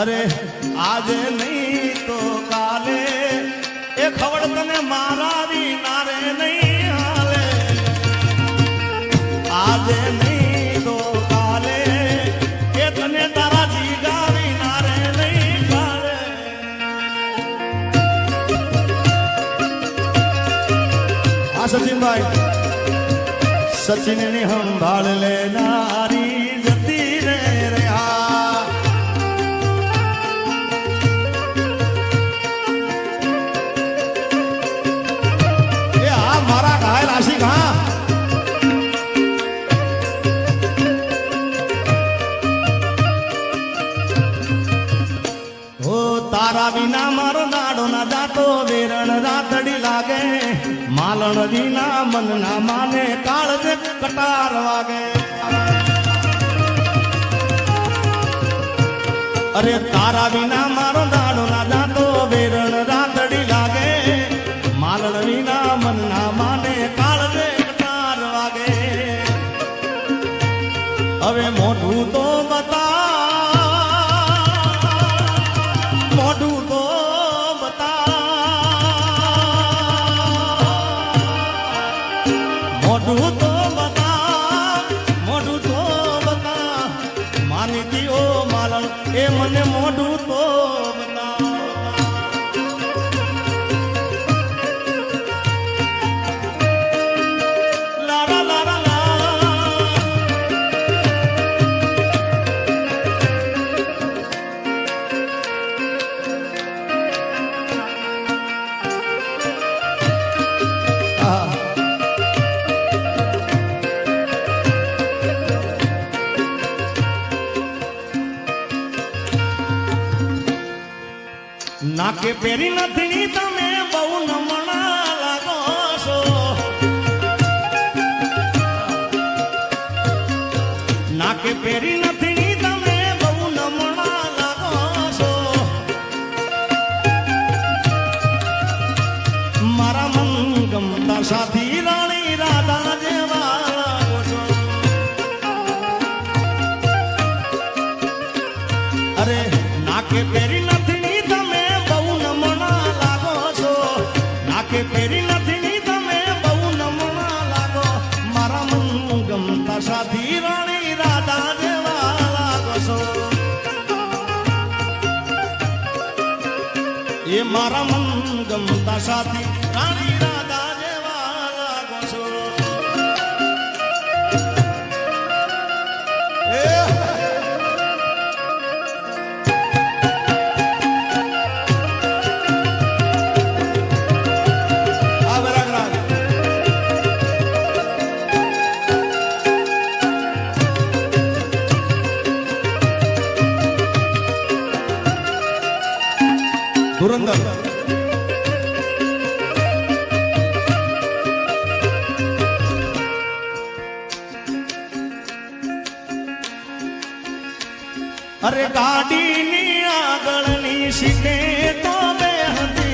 अरे आज नहीं तो काले ए खबर तने मारा री नारे नहीं हाले आज नहीं तो काले ए तने तारा जीगा री नारे नहीं काले हाँ सचिन भाई सचिन ने हम भाड़ ले नारी जती रे रहा तारा विना मारो नाडो ना जातो वेरण रातड़ी लागे मालन विना मन ना माने काळज कटार वागे अरे तारा विना मारो नाडो ना जातो वेरण रातड़ी लागे मालन विना मन ना माने काळज कटार वागे હવે મોઢું તો બતા મોઢું તો બતા મોઢું તો બતા મોઢું તો બતા માની દીઓ માલણ એ મને મોઢું તો બતા લારા લારા લા નાકે પેરી નથી તમે બહુ નમણા લાગો છો નાકે પેરી નથી તમે બહુ નમણા લાગો છો મારા મન ગમતા સાથી રાણી રાધા જેવા લાગો છો અરે નાકે પેરી નથી કે પેરી નથી તમે બહુ નમણા લાગો મારા મન ગમતા સાથી રાણી રાધા જેવા લાગો છો એ મારા મન ગમતા સાથી રાણી રાધા જેવા લાગો છો धुरंधर अरे गाड़ी नी आगळनी सीटे तो बेहदी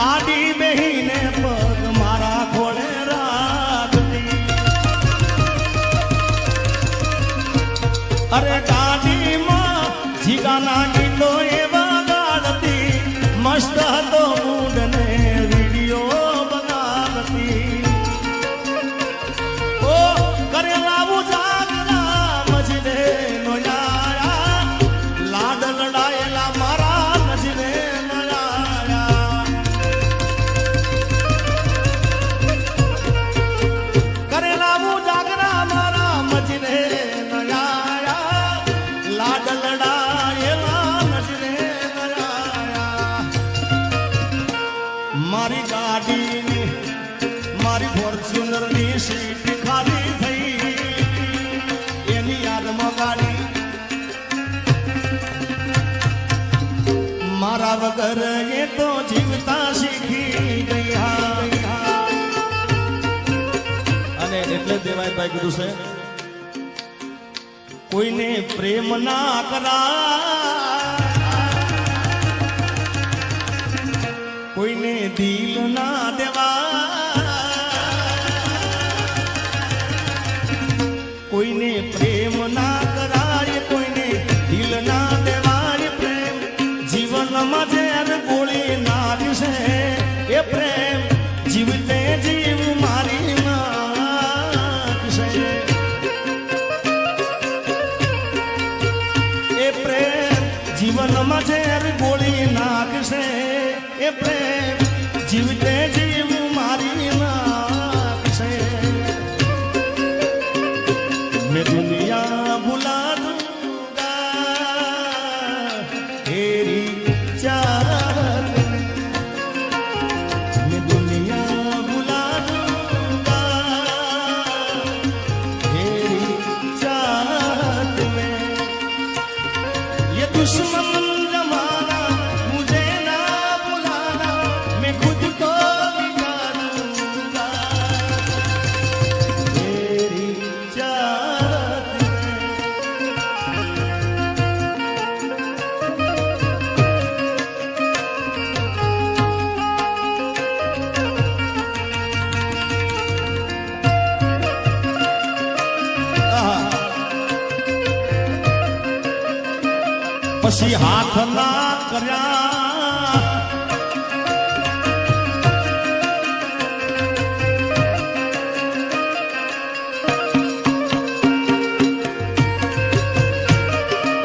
आडी बेहीने पग मारा खोळे राखती अरे गाड़ी मां जीगाना गीतो एवा मस्त હતો મૂડ ને વિડિયો બનાવતી ઓ કરેલાવું જાગરા મજને નોયાયા લાડ લડાયેલા મારા નજરે નોયાયા કરેલાવું જાગરા મારા મજને નોયાયા લાડ લડાયેલા નજરે મારી ગાડી મારી ફોર્ચ્યુનર ની સીટ ખાલી થઈ એની યાદમાં ગાડી મારા વગર એ તો જીવતા શીખી ગયા અને એટલે દેવાયભાઈ કીધું છે કોઈને પ્રેમ ના કરા કોઈને દિલ ના દેવા કોઈને પ્રેમ ના કરાય કોઈને દિલ ના દેવાય પ્રેમ मैं दुनिया भुला दूंगा तेरी चाहत में, मैं दुनिया भुला दूंगा तेरी चाहत में। ये दुश्मन जमाना मुझे ना बुलाना, मैं खुद को પછી હાથ ના કર્યા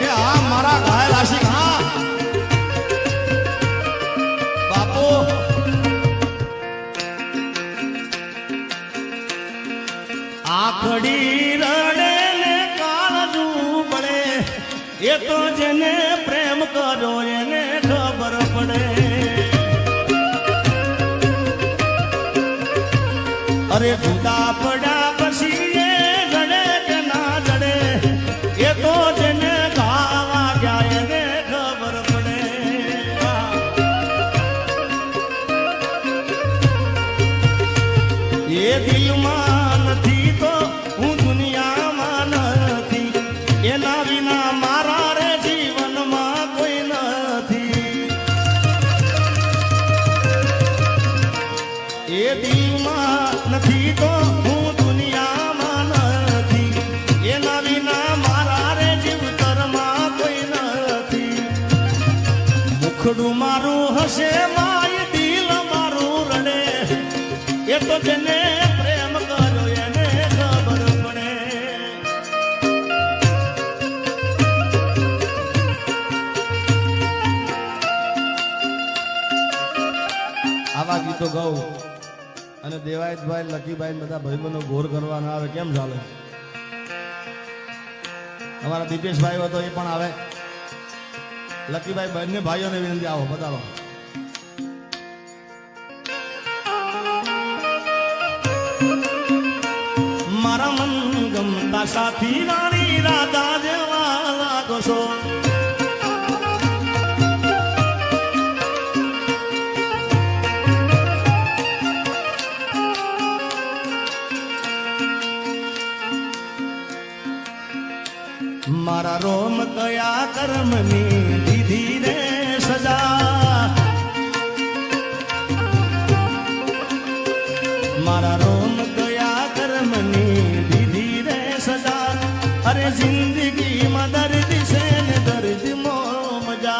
એ આ મારા ઘાયલ આશિક હા બાપુ આખડી રડે ને કાળજું પડે એ તો જેને પ્રેમ કરો એને ખબર પડે। અરે જુદા પડ્યા પછી એ જડે કે ના જડે એ તો જેને ગાવા ગયા એને ખબર પડે। એ દિલમાં નથી તો હું દુનિયામાં નથી, એના વિના મારા નથી તો હું દુનિયામાં નથી, એના વિના મારા રે જીવતરમાં કોઈ નથી। મુખડું મારું હશે માય દિલ મારું રડે એ તો જેને પ્રેમ કર્યો એને ખબર પડે। આવા ગીતો ગાઉં અને દેવાયતભાઈ લકીભાઈ બધા ભાઈબંધો ઘોર કરવા ના આવે કેમ ચાલે? અમારા દીપેશભાઈ હતો એ પણ આવે। લકીભાઈ બંને ભાઈઓને વિનંતી આવો બતાવો। મારા મન ગમતા સાથી રાણી રાધા જેવા લાગો છો, मारा रोम कया कर्मनी दीदी रे सजा, मारा रोम कया कर्मनी दीदी रे सजा। अरे जिंदगी में दर्द से न दर्द मो मजा,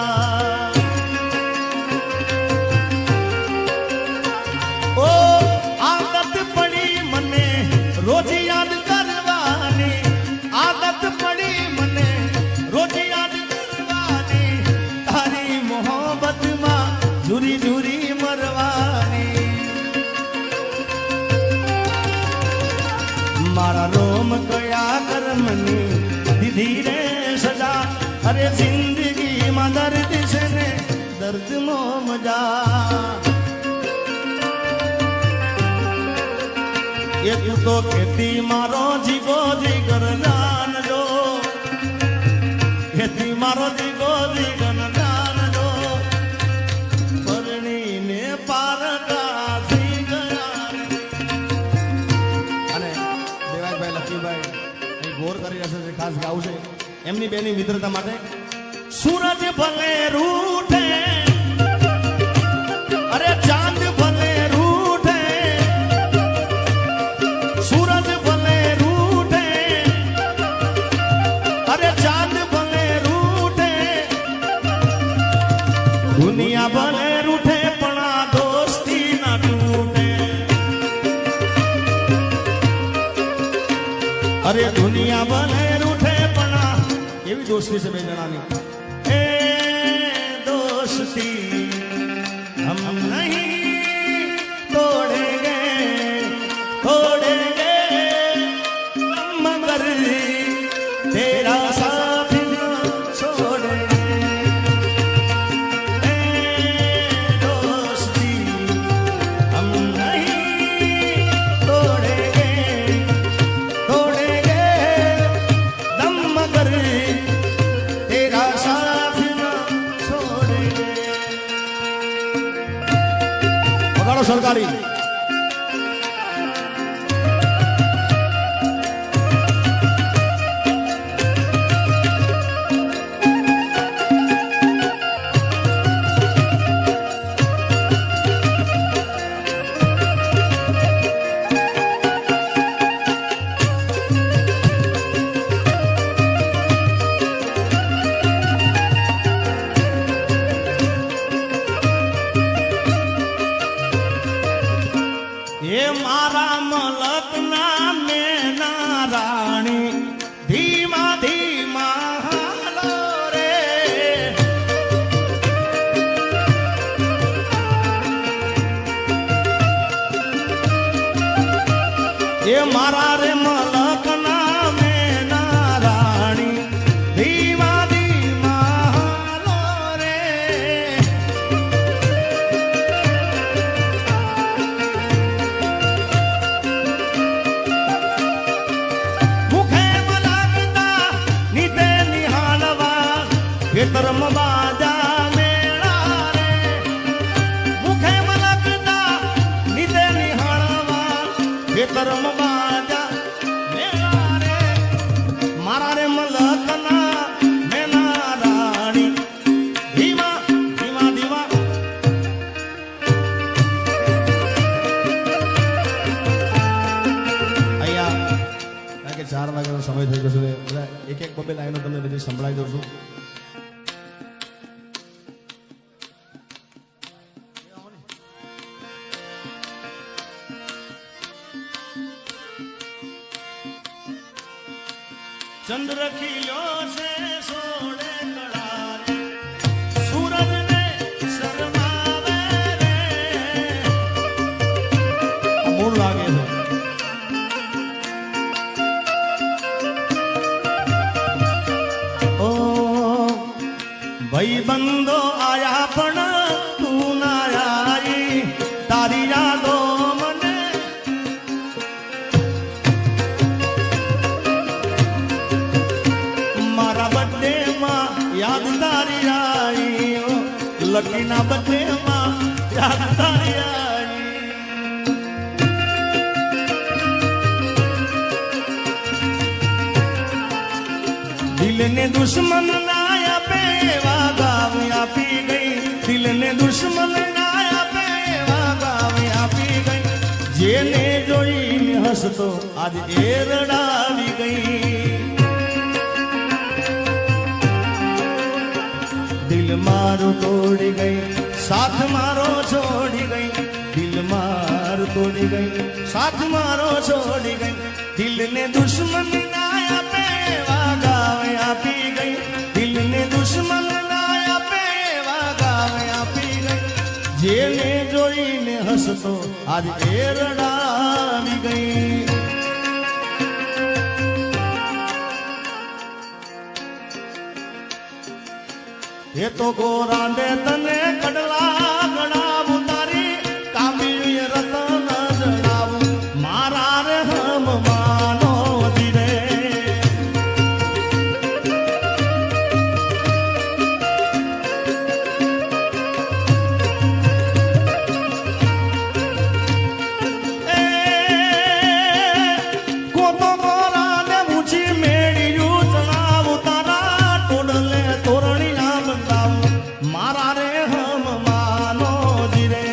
ओ आदत पड़ी मने रोज याद करवानी, आदत पड़ी मने रोज याद करवानी, तारी मोहब्बत मां झूरी झूरी मरवानी। मारा रोम कया कर्मनी दीदी रे सजा, अरे जिंदगी मां दर्द से ने दर्द मो मजा। ये तू तो खेती मारो जीगो जीगर जान जो, खेती मारो जीगो जीगर जान जो, परणी ने पारका सी गया। અને દેવાયતભાઈ લકીભાઈ અહીં ગોર કરી હશે છે ખાસ ગાવું છે એમની બેની મિત્રતા માટે। सूरज भले रूठे अरे चांद भले रूठे, सूरज भले रूठे अरे चांद भले रूठे, दुनिया भले रूठे पना दोस्ती ना टूटे। अरे दुनिया भले रूठे पना एवी दोस्ती से बे जणानी दोस्ती हम नहीं तोड़ेंगे तोड़ेंगे मगर तेरा साथ न छोड़ेंगे दोस्ती हम नहीं तोड़ेंगे तोड़ेंगे दम मगर तेरा साथ न छोड़ेंगे। पकड़ो सरकारी ये मारा मलक ना मैना रानी धीमा धीमा हालो रे ये मारा रे मलक ना मैना रानी धीमा धीमा हालो रे खेतरम बाजा मेला रे मुखे मलकदा निदे निहाळवा खेतरम बाजा मेला रे मारा रे मलकना मेना राणी धीमा धीमा धीमा अय्या કારણ કે 4 વાગ્યાનો સમય થઈ ગયો છે બધા એક એક બબે લાઈનો તમને બધી સંભળાઈ દઉં છું। चंद्र खिलो से सोने कड़ारे सूरज ने शर्मावे रे मूल लागे है ओ भाई बंदो आया पण तू ना आई तारी यादो मने मारा बर्थडे मां याद तारी आई लकी ना बर्थडे मां याद तारी आई दिल ने दुश्मन नाया पे वागाविया पी गई दिल ने दुश्मन नाया पे वागाविया पी गई जेने जोई हंसतो आज ए रडावी गई दिल मारो तोड़ी गई साथ मारो छोड़ी गई दिल मारो तोड़ी गई साथ मारो छोड़ी गई दिल ने दुश्मन नाया पे वागाविया पी गई दिल ने दुश्मन नाया पे वागाविया पी गई जेने जोई ने हंसतो आज ए रडावी गई ये तो गोरांडे तने कडला गणावू तारी कामी रतन जड़ावू मारा रे हम मानो धीरे को तो गोरांडे मुझी मेड़ी यू चढ़ावू तारा टोडले तोरणी मारा रे हम मानो जीरे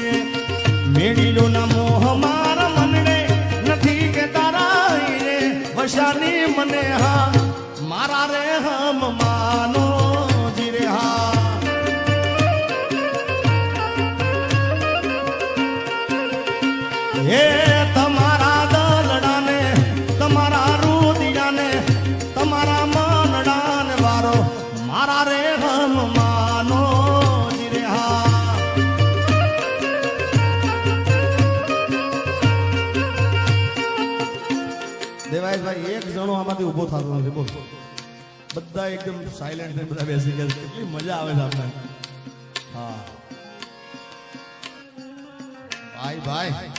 मेड़ीलो ना मोह मार मनने नथी के तारा रे वशानी मने हा मारा रे हम मानो जीरे हा हे तमारा दलड़ा ने तमारा रूदिया ने तमारा मनड़ा ने वारो मारा रे हम मानो देवायश भाई एक जणो आमांथी ऊभो थतो नथी बोल બધા એકદમ સાયલેન્ટ થઈને બધા બેસી ગયા. કેટલી મજા આવે છે આપણે. હા ભાઈ ભાઈ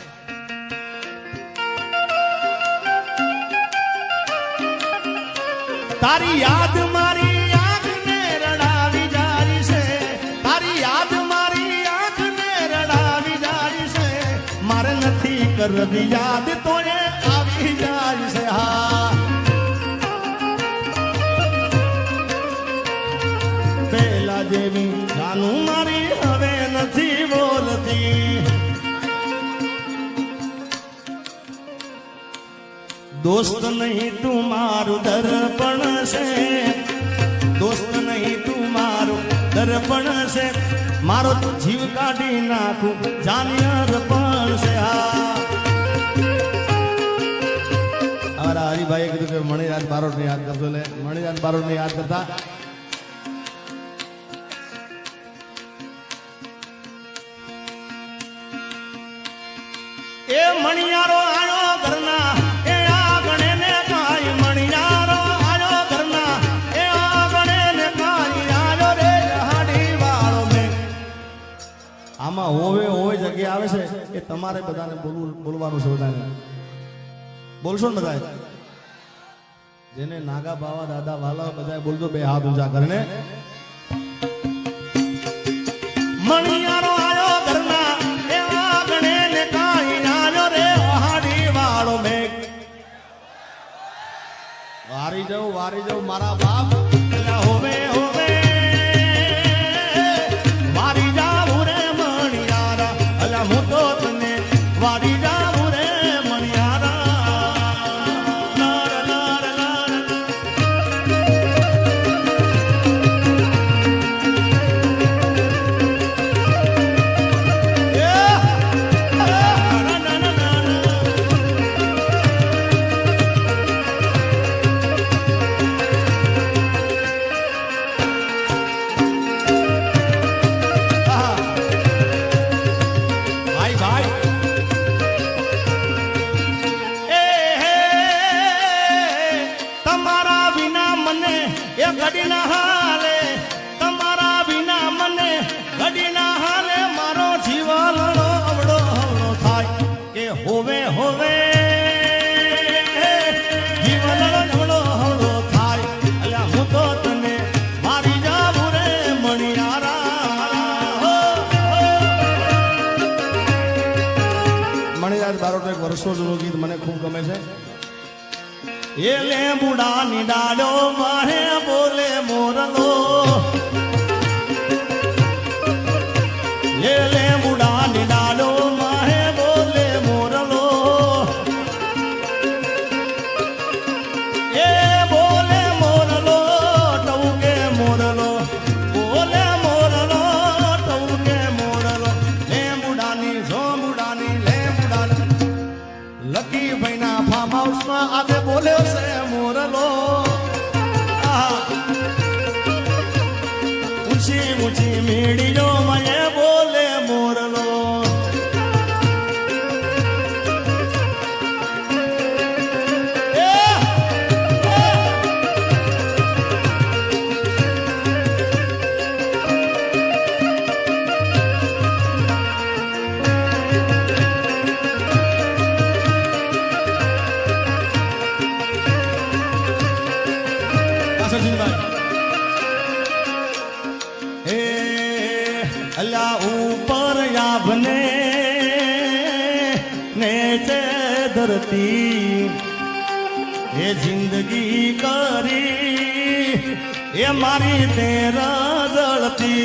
તારી યાદ મારી આંખને રડાવી જાય છે. તારી યાદ મારી આંખને રડાવી જાય છે. મારે નથી કરવી યાદ તો એ આવી જાય છે. હા પેલા જેવી જાનું મારી હવે નથી બોલતી. दोस्त नहीं तुम्हारू दर्पण से, दोस्त नहीं तुम्हारू दर्पण से, मारो जीव काढ़ी नाखू जानियर पण से. हमारा हरिभाई कीधुं के मणिराज बारोट ने याद करतो. ले मणिराज बारोट ने याद करता ए मणियारो आयो घरना આમાં હોવે હોવે જગ્યા આવે છે એ તમારે બધાને બોલવાનું છે. બધાને બોલશો ને બધા જેને નાગા બાવા દાદા વાલા બધા બોલજો. બે હાથ ઊંચા કરીને મણિયારો આયો ઘરના એ આંગણે ને કાઈ આયો રે ઓહાડી વાળો મેઘ. વારી જાઉં મારા બાપ હોવે હોવે હું તો તને વારી જાઉં રે મણિયારા. લાર લાર લાર ઘડીના હાલે, તમારા વિના મને ઘડીના હાલે. મારો જીવન અવળો અવળો થાય કે હોવે હોવે જીવન અવળો અવળો થાય. અલ્યા હું તો તને મારી જાઉં રે મણિયારા. મણિયાર બારોટ એક વર્ષો જૂનું ગીત મને ખૂબ ગમે છે. એ લેબુડા ની ડાળો માહે બોલે મોરલો. એ લેબુડા ની ડાળો માહે બોલે મોરલો. એ બોલે મોરલો ટવકે મોરલો. બોલે મોરલો ટવકે મોરલો. લેબુડાની ઝોબુડાની લેબુડાની લકી ભાઈના ફાર્મ હાઉસમાં આજે બોલ્યો છે મોરલો. ઊંચી ઊંચી મેળીઓ મને બોલે મોરલો. अल्लाह ऊपर याबने नीचे धरती ये जिंदगी करी ये मारी तेरा जड़ती.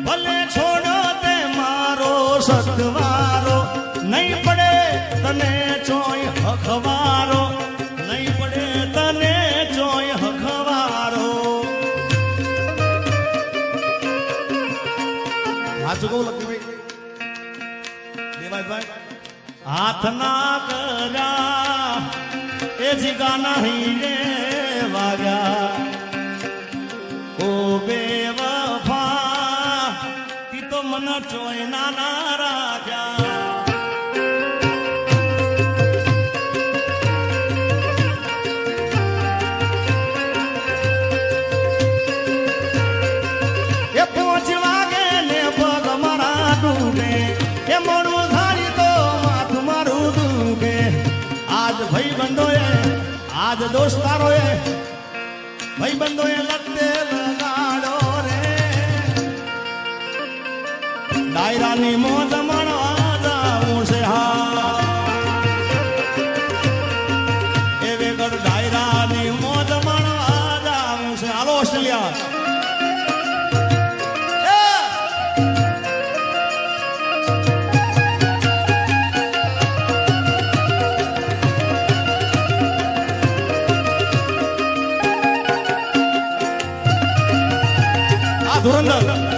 भले छोड़ो ते मारो सतवारो नहीं पड़े तने चोय हखवारो. नहीं पड़े तने चोय हखवारो. हाथ को लगी भाई देवाज भाई हाथ ना करा ए जिगा नहीं रे वागा. ओ बेवफा ती तो मन चोय ना राजा. ભાઈબંધોએ આજ દોસ્તારોએ ભાઈબંધોએ લગતે લગાડો રે ડાયરાની મોજ માણવા જાવું છે હા એ વેગળ ડાયરાની મોજ માણવા જાવું છે હાલો ઓસ્ટ્રેલિયા ધુરંધર